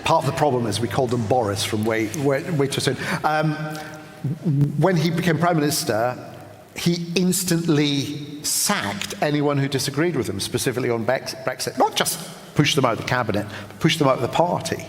part of the problem is we called him Boris from way too soon. When he became Prime Minister, he instantly sacked anyone who disagreed with him, specifically on Brexit. Not just pushed them out of the cabinet, but pushed them out of the party.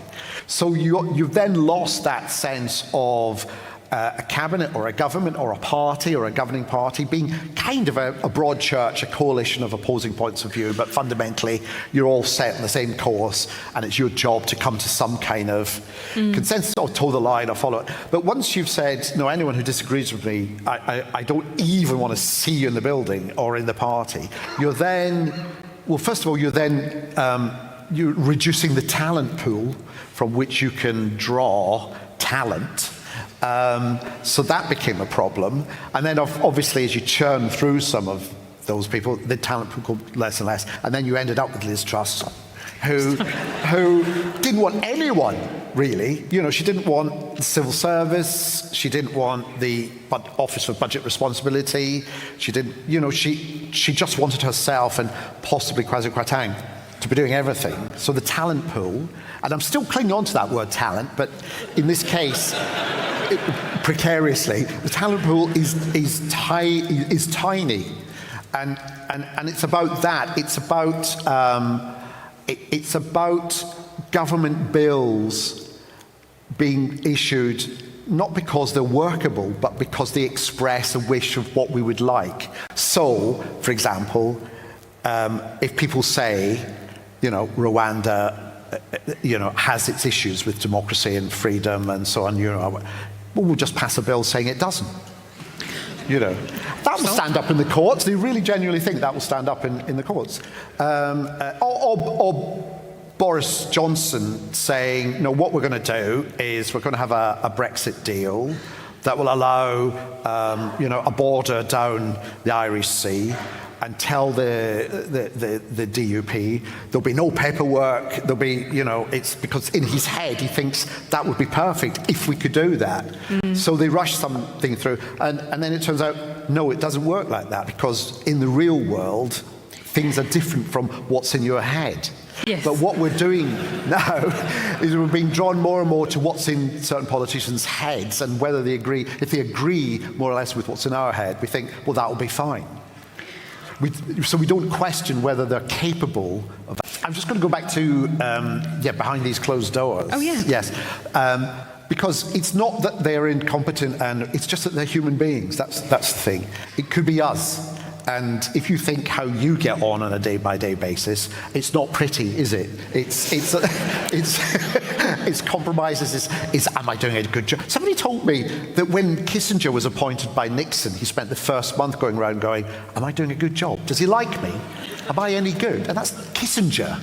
So you've then lost that sense of a cabinet or a government or a party or a governing party being kind of a broad church, a coalition of opposing points of view, but fundamentally you're all set on the same course and it's your job to come to some kind of consensus or toe the line or follow it. But once you've said, no, anyone who disagrees with me, I don't even want to see you in the building or in the party, you're then, well, first of all, you're reducing the talent pool from which you can draw talent. So that became a problem. And then obviously as you churn through some of those people, the talent pool got less and less. And then you ended up with Liz Truss, who didn't want anyone, really. You know, she didn't want the civil service. She didn't want the Office for Budget Responsibility. She didn't, you know, she just wanted herself and possibly Kwasi Kwarteng to be doing everything. So the talent pool, and I'm still clinging on to that word talent, but in this case, precariously, the talent pool is tiny, and it's about that. It's about government bills being issued not because they're workable, but because they express a wish of what we would like. So, for example, if people say, you know, Rwanda, you know, has its issues with democracy and freedom and so on, you know, well, we'll just pass a bill saying it doesn't. You know, that will stand up in the courts. They really genuinely think that will stand up in the courts. Or Boris Johnson saying, no, what we're going to do is we're going to have a Brexit deal that will allow, you know, a border down the Irish Sea, and tell the DUP there'll be no paperwork, there'll be, you know, it's because in his head he thinks that would be perfect if we could do that. So they rush something through, and then it turns out, no, it doesn't work like that, because in the real world, things are different from what's in your head. Yes. But what we're doing now is we're being drawn more and more to what's in certain politicians' heads, and whether they agree, if they agree more or less with what's in our head, we think, well, that will be fine. So we don't question whether they're capable of that. I'm just going to go back to, behind these closed doors. Oh, yeah. Yes. Because it's not that they're incompetent, and it's just that they're human beings. That's the thing. It could be us. And if you think how you get on a day-by-day basis, it's not pretty, is it? It's compromises. Is am I doing a good job? Somebody told me that when Kissinger was appointed by Nixon, he spent the first month going around going, am I doing a good job? Does he like me? Am I any good? And that's Kissinger.